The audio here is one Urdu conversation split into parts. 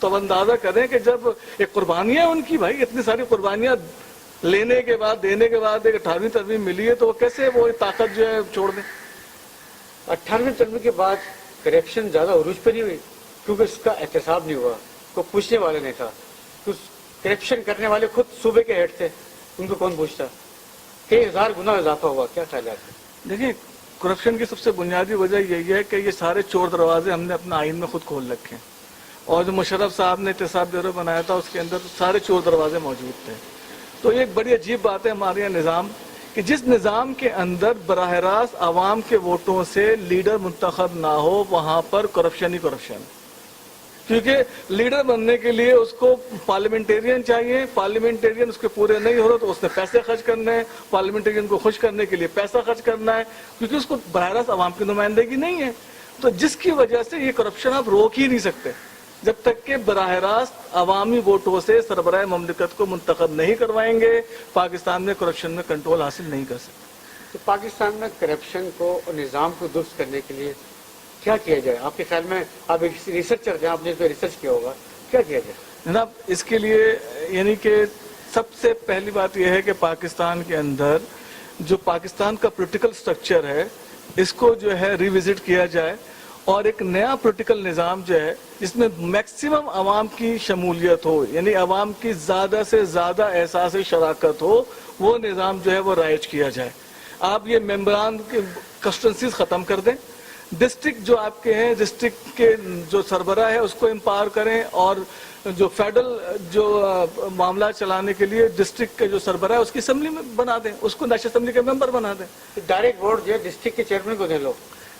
تو اب اندازہ کریں کہ جب ایک قربانیاں ان کی، بھائی اتنی ساری قربانیاں لینے کے بعد دینے کے بعد ایک 18ویں ترمیم ملی ہے، تو وہ کیسے وہ طاقت جو ہے چھوڑ دیں؟ 18ویں ترمیم کے بعد کرپشن زیادہ عروج پہ نہیں ہوئی کیونکہ اس کا احتساب نہیں ہوا، کوئی پوچھنے والے نہیں تھا. کرپشن کرنے والے خود صوبے کے ہیڈ تھے، ان کو کون پوچھتا؟ کئی ہزار گنا اضافہ ہوا. کیا خیالات ہے؟ دیکھیں، کرپشن کی سب سے بنیادی وجہ یہی ہے کہ یہ سارے چور دروازے ہم نے اپنا آئین میں خود کھول رکھے ہیں، اور جو مشرف صاحب نے احتساب بیورو بنایا تھا اس کے اندر سارے چور دروازے موجود تھے. تو یہ ایک بڑی عجیب بات ہے ہمارے یہاں نظام، کہ جس نظام کے اندر براہ راست عوام کے ووٹوں سے لیڈر منتخب نہ ہو، وہاں پر کرپشن ہی کرپشن. کیونکہ لیڈر بننے کے لیے اس کو پارلیمنٹیرین چاہیے، پارلیمنٹیرین اس کے پورے نہیں ہو رہا تو اس نے پیسے خرچ کرنے ہیں، پارلیمنٹیرین کو خوش کرنے کے لیے پیسہ خرچ کرنا ہے، کیونکہ اس کو براہ راست عوام کی نمائندگی نہیں ہے. تو جس کی وجہ سے یہ کرپشن آپ روک ہی نہیں سکتے جب تک کہ براہ راست عوامی ووٹوں سے سربراہ مملکت کو منتخب نہیں کروائیں گے. پاکستان میں کرپشن میں کنٹرول حاصل نہیں کر سکتے. تو پاکستان میں کرپشن کو اور نظام کو درست کرنے کے لیے کیا کیا جائے آپ کے خیال میں؟ آپ ایک ریسرچر ہیں، آپ نے اس پہ ریسرچ کیا ہوگا، کیا کیا جائے؟ جناب، اس کے لیے یعنی کہ سب سے پہلی بات یہ ہے کہ پاکستان کے اندر جو پاکستان کا پولیٹیکل سٹرکچر ہے اس کو جو ہے ریوزٹ کیا جائے، اور ایک نیا پولیٹیکل نظام جو ہے جس میں میکسیمم عوام کی شمولیت ہو، یعنی عوام کی زیادہ سے زیادہ احساس شراکت ہو، وہ نظام جو ہے وہ رائج کیا جائے. آپ یہ ممبران کے کنسٹیٹوئنسیز ختم کر دیں، ڈسٹرکٹ جو آپ کے ہیں، ڈسٹرکٹ کے جو سربراہ ہے اس کو امپاور کریں، اور جو فیڈرل جو معاملات چلانے کے لیے ڈسٹرکٹ کے جو سربراہ ہے اس کی اسمبلی میں بنا دیں، اس کو نیشنل اسمبلی کے ممبر بنا دیں. ڈائریکٹ ووٹ جو ہے ڈسٹرکٹ کے چیئرمین کو دے لو.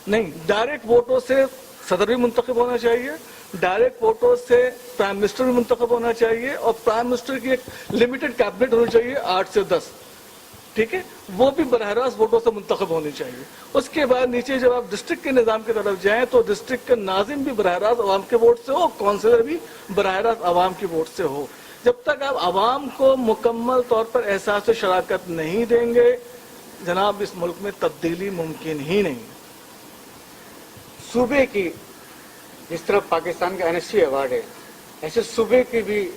نہیں، ڈائریکٹ ووٹوں سے صدر بھی منتخب ہونا چاہیے، ڈائریکٹ ووٹوں سے پرائم منسٹر بھی منتخب ہونا چاہیے، اور پرائم منسٹر کی ایک لمیٹڈ کیبنٹ ہونی چاہیے 8 سے 10. ٹھیک ہے، وہ بھی براہ راست ووٹوں سے منتخب ہونی چاہیے. اس کے بعد نیچے جب آپ ڈسٹرکٹ کے نظام کی طرف جائیں تو ڈسٹرکٹ کا ناظم بھی براہ راست عوام کے ووٹ سے ہو، کونسلر بھی براہ راست عوام کے ووٹ سے ہو. جب تک آپ عوام کو مکمل طور پر احساس و شراکت نہیں دیں گے جناب، اس ملک میں تبدیلی ممکن ہی نہیں. صوبے کی جس طرح پاکستان کا NSC ایوارڈ ہے، ایسے صوبے کی بھی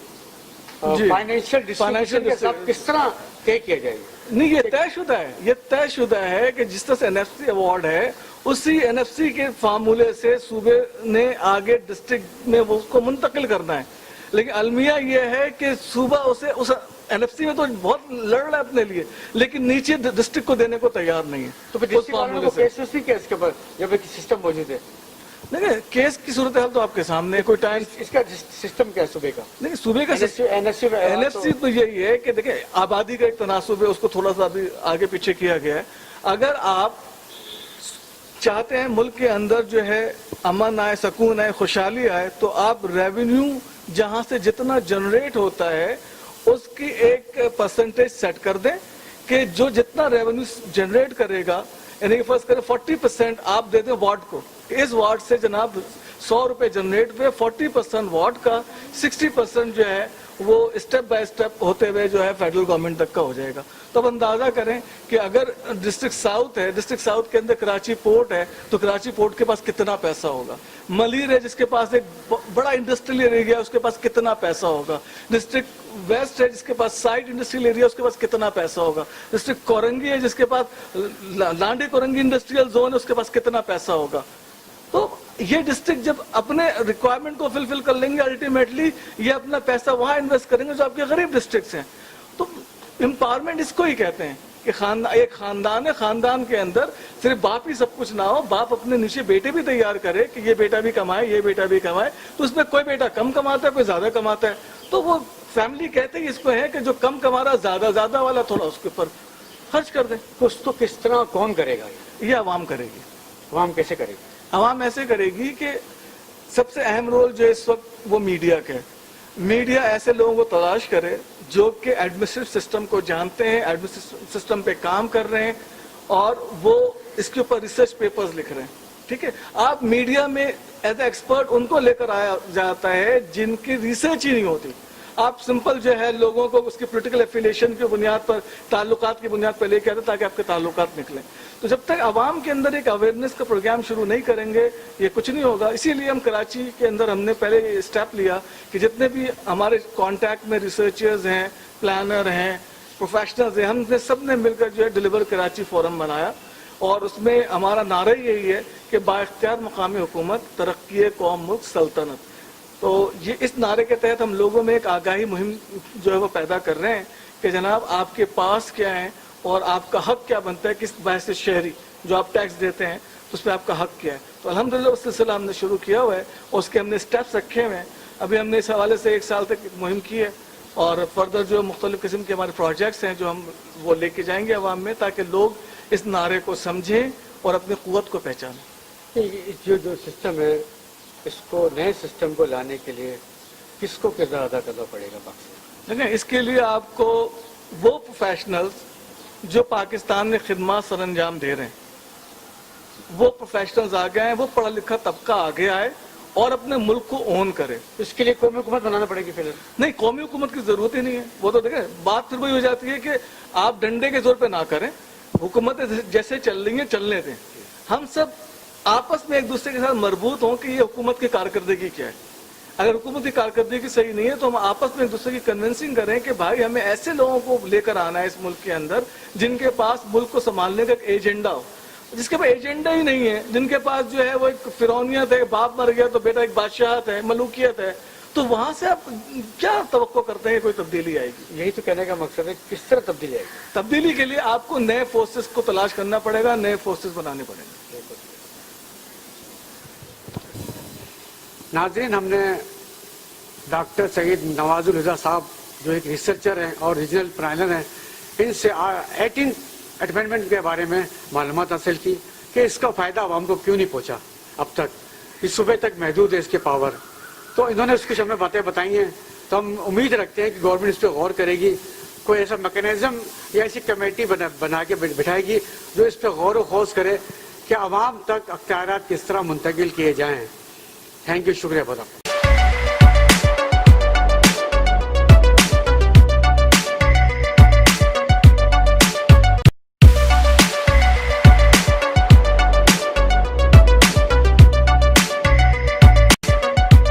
فائنینشیل ڈسٹریبیوشن کے ساتھ کس طرح طے کیا جائے گا؟ نہیں، یہ طے شدہ ہے، یہ طے شدہ ہے کہ جس طرح سے NFC ایوارڈ ہے اسی NFC کے فارمولے سے صوبے نے آگے ڈسٹرکٹ میں وہ اس کو منتقل کرنا ہے. لیکن المیہ یہ ہے کہ صوبہ اسے اس NFC میں تو بہت لڑ رہا ہے اپنے لیے، لیکن نیچے ڈسٹرکٹ کو دینے کو تیار نہیں ہے. تو پھر ڈسٹرکٹ والوں کو کیس نہیں کیا اس کے اوپر جب ایک سسٹم موجود ہے؟ نہیں، کیس کی صورتحال تو آپ کے سامنے کوئی ٹائم. اس کا سسٹم کیا ہے صوبے کا؟ نہیں، صوبے کا NFC تو یہی ہے کہ دیکھیں آبادی کا ایک تناسب ہے، اس کو تھوڑا سا ابھی آگے پیچھے کیا گیا ہے. اگر آپ چاہتے ہیں ملک کے اندر جو ہے امن آئے، سکون آئے، خوشحالی آئے، تو آپ ریونیو جہاں سے جتنا جنریٹ ہوتا ہے اس کی ایک پرسنٹیج سیٹ کر دیں کہ جو جتنا ریونیو جنریٹ کرے گا، یعنی کہ فرض کریں 40% آپ دے دیں وارڈ کو. اس وارڈ سے جناب 100 روپے جنریٹ ہوئے، 40% وارڈ کا، 60% جو ہے وہ اسٹیپ بائی اسٹیپ ہوتے ہوئے جو ہے فیڈرل گورنمنٹ تک کا ہو جائے گا. تو اب اندازہ کریں کہ اگر ڈسٹرکٹ ساؤتھ ہے، ڈسٹرکٹ ساؤتھ کے اندر کراچی پورٹ ہے، تو کراچی پورٹ کے پاس کتنا پیسہ ہوگا. ملیر ہے جس کے پاس ایک بڑا انڈسٹریل ایریا، اس کے پاس کتنا پیسہ ہوگا. ڈسٹرکٹ ویسٹ ہے جس کے پاس سائڈ انڈسٹریل ایریا، اس کے پاس کتنا پیسہ ہوگا. ڈسٹرکٹ کورنگی ہے جس کے پاس لانڈی کورنگی انڈسٹریل زون ہے، اس کے پاس کتنا پیسہ ہوگا. تو یہ ڈسٹرکٹ جب اپنے ریکوائرمنٹ کو فلفل کر لیں گے، الٹیمیٹلی یہ اپنا پیسہ وہاں انویسٹ کریں گے جو آپ کے غریب ڈسٹرکٹس ہیں. تو امپاورمنٹ اس کو ہی کہتے ہیں کہ ایک خاندان ہے، خاندان کے اندر صرف باپ ہی سب کچھ نہ ہو، باپ اپنے نیچے بیٹے بھی تیار کرے کہ یہ بیٹا بھی کمائے، یہ بیٹا بھی کمائے. تو اس میں کوئی بیٹا کم کماتا ہے، کوئی زیادہ کماتا ہے، تو وہ فیملی کہتے ہیں اس کو ہے کہ جو کم کما رہا زیادہ والا تھوڑا اس کے اوپر خرچ کر دیں. تو کس طرح کون کرے گا؟ یہ عوام کرے گی. عوام کیسے کرے گی؟ عوام ایسے کرے گی کہ سب سے اہم رول جو اس وقت وہ میڈیا کا ہے. میڈیا ایسے لوگوں کو تلاش کرے جو کہ ایڈمنسٹریٹو سسٹم کو جانتے ہیں، ایڈمنسٹریٹو سسٹم پہ کام کر رہے ہیں، اور وہ اس کے اوپر ریسرچ پیپرز لکھ رہے ہیں. ٹھیک ہے، آپ میڈیا میں ایز اے ایکسپرٹ ان کو لے کر آیا جاتا ہے جن کی ریسرچ ہی نہیں ہوتی. آپ سمپل جو ہے لوگوں کو اس کی پولیٹیکل ایفیلیشن کی بنیاد پر تعلقات کی بنیاد پر لے کے آتے تاکہ آپ کے تعلقات نکلیں. تو جب تک عوام کے اندر ایک اویئرنیس کا پروگرام شروع نہیں کریں گے یہ کچھ نہیں ہوگا. اسی لیے ہم کراچی کے اندر ہم نے پہلے یہ اسٹیپ لیا کہ جتنے بھی ہمارے کانٹیکٹ میں ریسرچرز ہیں, پلانر ہیں, پروفیشنلز ہیں, ہم نے سب نے مل کر جو ہے ڈیلیور کراچی فورم بنایا اور اس میں ہمارا نعرہ یہی ہے کہ با اختیار مقامی حکومت, ترقی قوم ملک سلطنت. تو یہ اس نعرے کے تحت ہم لوگوں میں ایک آگاہی مہم جو ہے وہ پیدا کر رہے ہیں کہ جناب آپ کے پاس کیا ہے اور آپ کا حق کیا بنتا ہے, کس بحث شہری جو آپ ٹیکس دیتے ہیں اس میں آپ کا حق کیا ہے. تو الحمدللہ اس سلسلہ ہم نے شروع کیا ہوا ہے اور اس کے ہم نے اسٹیپس رکھے ہوئے ہیں. ابھی ہم نے اس حوالے سے 1 سال تک مہم کی ہے اور فردر جو مختلف قسم کے ہمارے پروجیکٹس ہیں جو ہم وہ لے کے جائیں گے عوام میں تاکہ لوگ اس نعرے کو سمجھیں اور اپنی قوت کو پہچانیں. جو سسٹم ہے اس کو نئے سسٹم کو لانے کے لیے کس کو کردار ادا کرنا پڑے گا پاکستان؟ دیکھیں اس کے لیے آپ کو وہ پروفیشنلز جو پاکستان میں خدمات سر انجام دے رہے ہیں وہ پروفیشنلز آگے آئے, وہ پڑھا لکھا طبقہ آگے آئے اور اپنے ملک کو اون کرے. اس کے لیے قومی حکومت بنانا پڑے گی پھر؟ نہیں, قومی حکومت کی ضرورت ہی نہیں ہے. وہ تو دیکھیں بات پھر وہی ہو جاتی ہے کہ آپ ڈنڈے کے زور پہ نہ کریں, حکومتیں جیسے چل رہی ہیں چلنے دیں. ہم سب آپس میں ایک دوسرے کے ساتھ مربوط ہوں کہ یہ حکومت کی کارکردگی کیا ہے. اگر حکومت کی کارکردگی صحیح نہیں ہے تو ہم آپس میں ایک دوسرے کی کنونسنگ کریں کہ بھائی ہمیں ایسے لوگوں کو لے کر آنا ہے اس ملک کے اندر جن کے پاس ملک کو سنبھالنے کا ایک ایجنڈا ہو. جس کے پاس ایجنڈا ہی نہیں ہے, جن کے پاس جو ہے وہ ایک فرعونیت ہے, باپ مر گیا تو بیٹا ایک بادشاہت ہے, ملوکیت ہے, تو وہاں سے آپ کیا توقع کرتے ہیں کوئی تبدیلی آئے گی؟ یہی تو کہنے کا مقصد ہے. کس طرح تبدیلی آئے گی؟ تبدیلی کے لیے آپ کو نئے فورسز کو تلاش کرنا پڑے گا, نئے فورسز بنانے پڑیں گے. ناظرین, ہم نے ڈاکٹر سید نواز الرضا صاحب جو ایک ریسرچر ہیں اور ریجنل پلانر ہیں, ان سے 18 امینڈمنٹ کے بارے میں معلومات حاصل کی کہ اس کا فائدہ عوام کو کیوں نہیں پہنچا اب تک. اس صوبے تک محدود ہے اس کے پاور. تو انہوں نے اس کچھ ہمیں باتیں بتائی ہیں, تو ہم امید رکھتے ہیں کہ گورنمنٹ اس پہ غور کرے گی, کوئی ایسا میکینزم یا ایسی کمیٹی بنا کے بٹھائے گی جو اس پہ غور و خوض کرے کہ عوام تک اختیارات کس طرح منتقل کیے جائیں. تھینک یو, شکریہ.